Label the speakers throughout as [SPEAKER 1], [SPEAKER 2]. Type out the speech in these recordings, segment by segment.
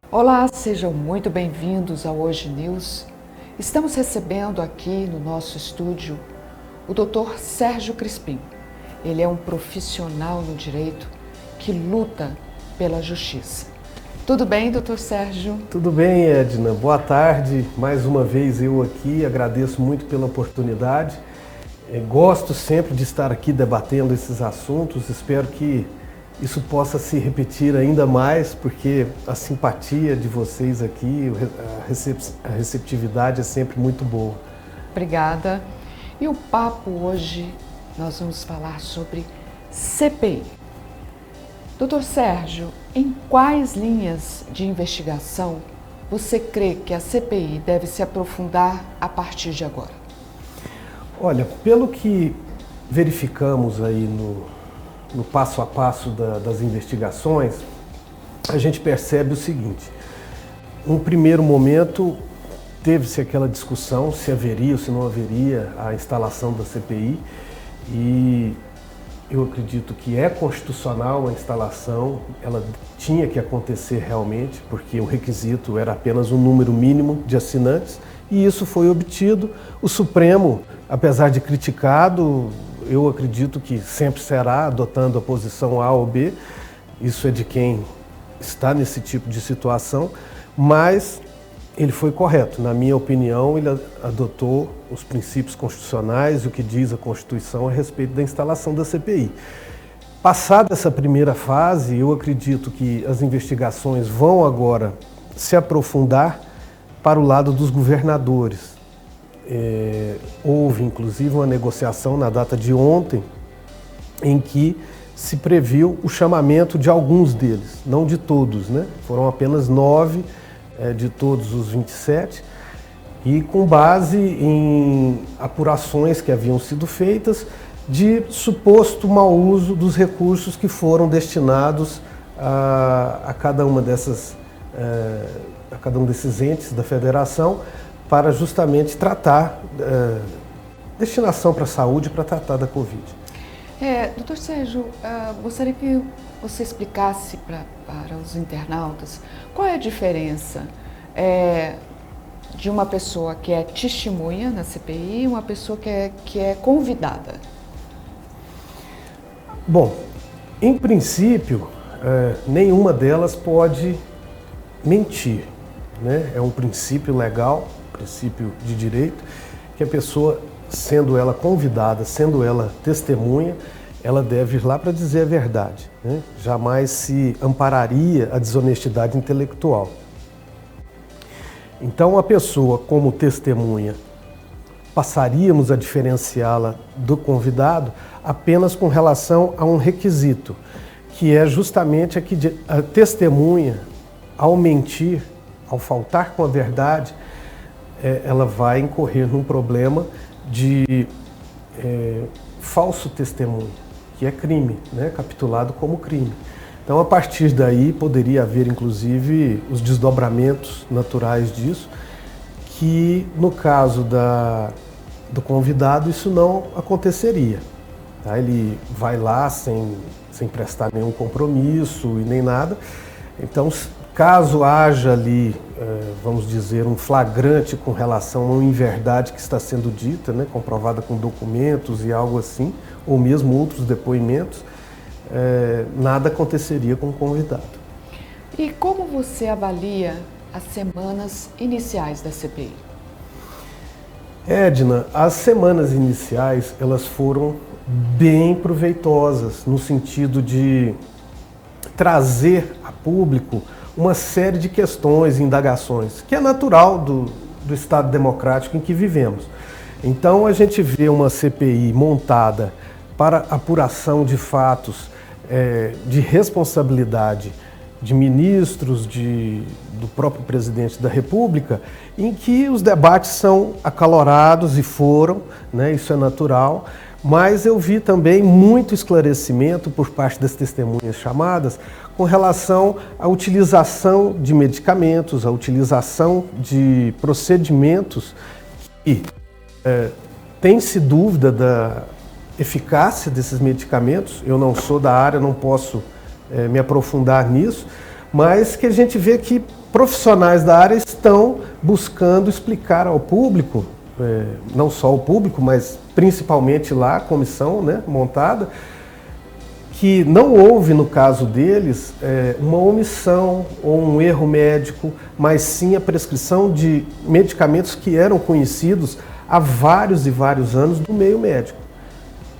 [SPEAKER 1] Olá, sejam muito bem-vindos ao Hoje News. Estamos recebendo aqui no nosso estúdio o Dr. Sérgio Crispim. Ele é um profissional no direito que luta pela justiça. Tudo bem, Dr. Sérgio?
[SPEAKER 2] Tudo bem, Edna. Boa tarde. Mais uma vez eu aqui. Agradeço muito pela oportunidade. Gosto sempre de estar aqui debatendo esses assuntos. Espero que isso possa se repetir ainda mais, porque a simpatia de vocês aqui, a receptividade é sempre muito boa.
[SPEAKER 1] Obrigada. E o papo hoje nós vamos falar sobre CPI. Dr. Sérgio, em quais linhas de investigação você crê que a CPI deve se aprofundar a partir de agora?
[SPEAKER 2] Olha, pelo que verificamos aí no passo a passo das investigações, a gente percebe o seguinte: num primeiro momento teve-se aquela discussão se haveria ou se não haveria a instalação da CPI, e eu acredito que é constitucional a instalação, ela tinha que acontecer realmente, porque o requisito era apenas um número mínimo de assinantes, e isso foi obtido. O Supremo, apesar de criticado, eu acredito que sempre será adotando a posição A ou B, isso é de quem está nesse tipo de situação, mas ele foi correto. Na minha opinião, ele adotou os princípios constitucionais e o que diz a Constituição a respeito da instalação da CPI. Passada essa primeira fase, eu acredito que as investigações vão agora se aprofundar para o lado dos governadores. Houve, inclusive, uma negociação na data de ontem em que se previu o chamamento de alguns deles, não de todos, né? Foram apenas 9 de todos os 27, e com base em apurações que haviam sido feitas de suposto mau uso dos recursos que foram destinados a cada uma a cada um desses entes da federação, para justamente tratar, destinação para a saúde, para tratar da Covid.
[SPEAKER 1] Doutor Sérgio, gostaria que você explicasse para os internautas qual é a diferença de uma pessoa que é testemunha na CPI e uma pessoa que é convidada.
[SPEAKER 2] Bom, em princípio, nenhuma delas pode mentir, né? É um princípio legal, princípio de direito, que a pessoa, sendo ela convidada, sendo ela testemunha, ela deve ir lá para dizer a verdade, né? Jamais se ampararia a desonestidade intelectual. Então, a pessoa como testemunha, passaríamos a diferenciá-la do convidado apenas com relação a um requisito, que é justamente a testemunha, ao mentir, ao faltar com a verdade, ela vai incorrer num problema de falso testemunho, que é crime, né? Capitulado como crime. Então, a partir daí, poderia haver, inclusive, os desdobramentos naturais disso, que, no caso do convidado, isso não aconteceria. Tá? Ele vai lá sem prestar nenhum compromisso e nem nada. Então, caso haja ali, vamos dizer, um flagrante com relação a uma inverdade que está sendo dita, né, comprovada com documentos e algo assim, ou mesmo outros depoimentos, nada aconteceria com o convidado.
[SPEAKER 1] E como você avalia as semanas iniciais da CPI?
[SPEAKER 2] Edna, as semanas iniciais, elas foram bem proveitosas, no sentido de trazer a público uma série de questões e indagações, que é natural do Estado democrático em que vivemos. Então, a gente vê uma CPI montada para apuração de fatos de responsabilidade de ministros, do próprio presidente da República, em que os debates são acalorados, e foram, né, isso é natural, mas eu vi também muito esclarecimento por parte das testemunhas chamadas com relação à utilização de medicamentos, à utilização de procedimentos que tem-se dúvida da eficácia desses medicamentos. Eu não sou da área, não posso me aprofundar nisso, mas que a gente vê que profissionais da área estão buscando explicar ao público, não só ao público, mas principalmente lá a comissão, né, montada, que não houve, no caso deles, uma omissão ou um erro médico, mas sim a prescrição de medicamentos que eram conhecidos há vários e vários anos do meio médico.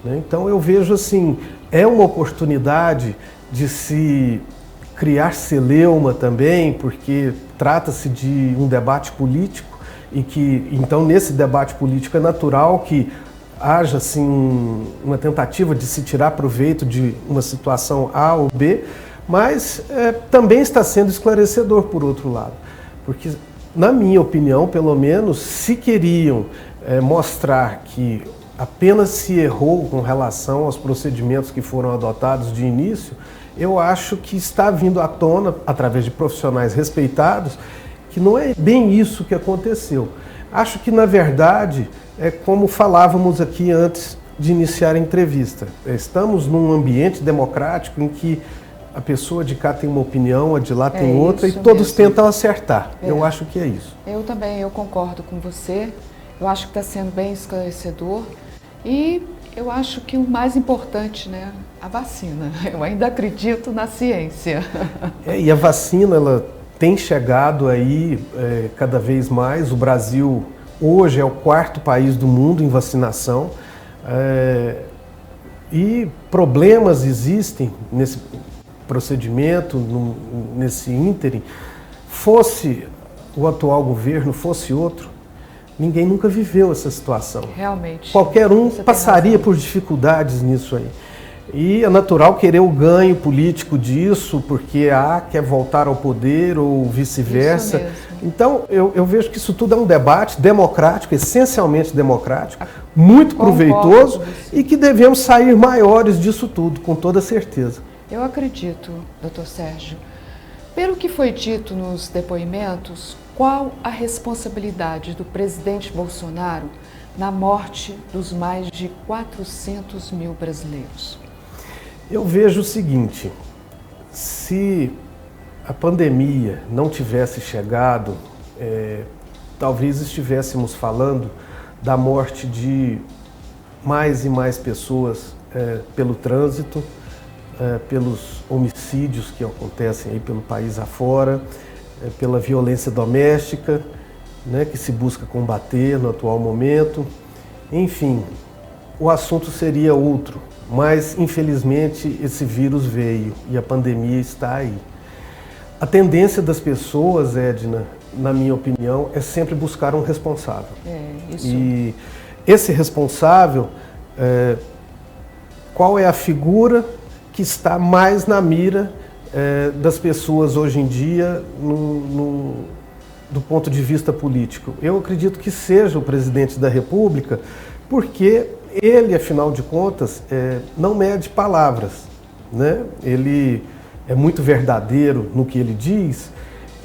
[SPEAKER 2] Então eu vejo assim, é uma oportunidade de se criar celeuma também, porque trata-se de um debate político e que, então, nesse debate político é natural que haja assim uma tentativa de se tirar proveito de uma situação A ou B, mas também está sendo esclarecedor por outro lado, porque na minha opinião, pelo menos, se queriam mostrar que apenas se errou com relação aos procedimentos que foram adotados de início, eu acho que está vindo à tona, através de profissionais respeitados, que não é bem isso que aconteceu. Acho que, na verdade, é como falávamos aqui antes de iniciar a entrevista. Estamos num ambiente democrático em que a pessoa de cá tem uma opinião, a de lá tem outra, e todos tentam acertar. Eu acho que é isso.
[SPEAKER 1] Eu também, eu concordo com você. Eu acho que está sendo bem esclarecedor. E eu acho que o mais importante, né, a vacina. Eu ainda acredito na ciência.
[SPEAKER 2] E a vacina, ela tem chegado aí cada vez mais. O Brasil hoje é o 4º país do mundo em vacinação. E problemas existem nesse procedimento, nesse ínterim. Fosse o atual governo, fosse outro, ninguém nunca viveu essa situação.
[SPEAKER 1] Realmente.
[SPEAKER 2] Qualquer um passaria por dificuldades nisso aí. E é natural querer o ganho político disso, porque A quer voltar ao poder ou vice-versa. Então, eu vejo que isso tudo é um debate democrático, essencialmente democrático, muito proveitoso e que devemos sair maiores disso tudo, com toda certeza.
[SPEAKER 1] Eu acredito, doutor Sérgio. Pelo que foi dito nos depoimentos, qual a responsabilidade do presidente Bolsonaro na morte dos mais de 400 mil brasileiros?
[SPEAKER 2] Eu vejo o seguinte, se a pandemia não tivesse chegado, talvez estivéssemos falando da morte de mais e mais pessoas pelo trânsito, pelos homicídios que acontecem aí pelo país afora, pela violência doméstica, né, que se busca combater no atual momento. Enfim, o assunto seria outro, mas infelizmente esse vírus veio e a pandemia está aí. A tendência das pessoas, Edna, na minha opinião, é sempre buscar um responsável.
[SPEAKER 1] Isso.
[SPEAKER 2] E esse responsável, qual é a figura que está mais na mira das pessoas hoje em dia do ponto de vista político? Eu acredito que seja o presidente da República, porque ele, afinal de contas, não mede palavras, né? Ele é muito verdadeiro no que ele diz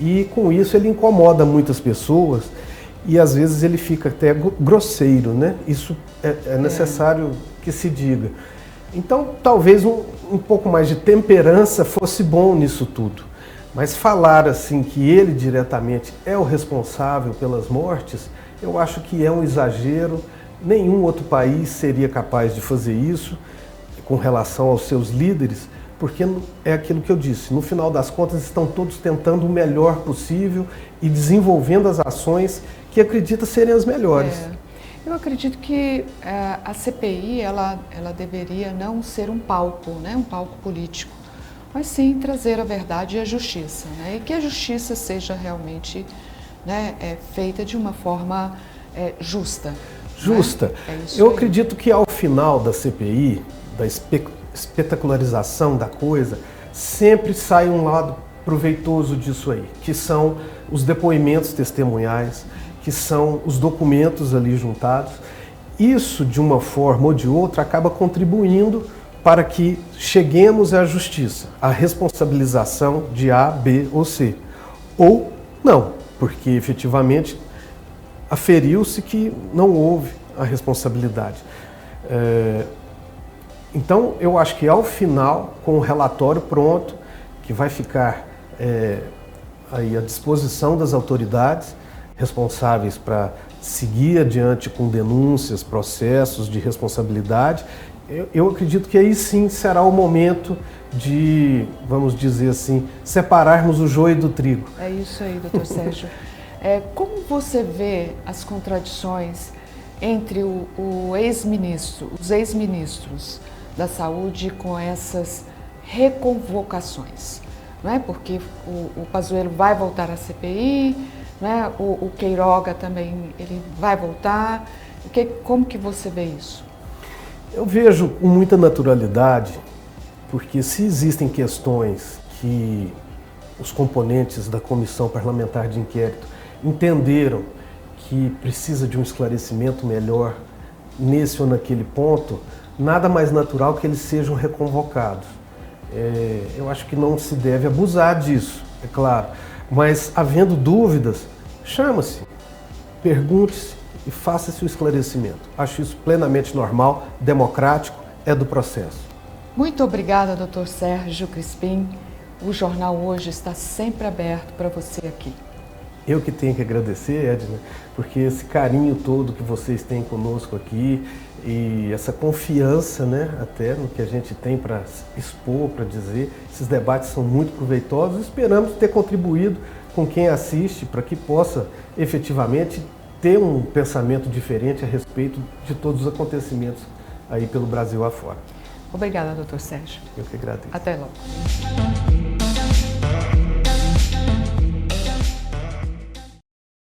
[SPEAKER 2] e, com isso, ele incomoda muitas pessoas e, às vezes, ele fica até grosseiro, né? Isso é necessário que se diga. Então, talvez um pouco mais de temperança fosse bom nisso tudo. Mas falar assim que ele diretamente é o responsável pelas mortes, eu acho que é um exagero. Nenhum outro país seria capaz de fazer isso com relação aos seus líderes, porque é aquilo que eu disse, no final das contas estão todos tentando o melhor possível e desenvolvendo as ações que acredita serem as melhores.
[SPEAKER 1] Eu acredito que a CPI ela deveria não ser um palco, né, um palco político, mas sim trazer a verdade e a justiça, né, e que a justiça seja realmente, né, feita de uma forma justa.
[SPEAKER 2] Justa.
[SPEAKER 1] Né?
[SPEAKER 2] Eu acredito que ao final da CPI, da espetacularização da coisa, sempre sai um lado proveitoso disso aí, que são os depoimentos testemunhais, que são os documentos ali juntados. Isso, de uma forma ou de outra, acaba contribuindo para que cheguemos à justiça, à responsabilização de A, B ou C. Ou não, porque efetivamente aferiu-se que não houve a responsabilidade. Então, eu acho que ao final, com o relatório pronto, que vai ficar aí à disposição das autoridades responsáveis para seguir adiante com denúncias, processos de responsabilidade. Eu acredito que aí sim será o momento de, vamos dizer assim, separarmos o joio do trigo.
[SPEAKER 1] É isso aí, doutor Sérgio. Como você vê as contradições entre o ex-ministro, os ex-ministros da Saúde com essas reconvocações? Não é? Porque o Pazuello vai voltar à CPI, não é? O Queiroga também ele vai voltar. Como que você vê isso?
[SPEAKER 2] Eu vejo com muita naturalidade, porque se existem questões que os componentes da Comissão Parlamentar de Inquérito entenderam que precisa de um esclarecimento melhor nesse ou naquele ponto, nada mais natural que eles sejam reconvocados. Eu acho que não se deve abusar disso, é claro, mas havendo dúvidas, chama-se, pergunte-se e faça-se o esclarecimento. Acho isso plenamente normal, democrático, é do processo.
[SPEAKER 1] Muito obrigada, doutor Sérgio Crispim. O Jornal Hoje está sempre aberto para você aqui.
[SPEAKER 2] Eu que tenho que agradecer, Edna, porque esse carinho todo que vocês têm conosco aqui e essa confiança, né, até no que a gente tem para expor, para dizer, esses debates são muito proveitosos. Esperamos ter contribuído com quem assiste para que possa efetivamente ter um pensamento diferente a respeito de todos os acontecimentos aí pelo Brasil afora.
[SPEAKER 1] Obrigada, doutor Sérgio.
[SPEAKER 2] Eu que agradeço.
[SPEAKER 1] Até logo.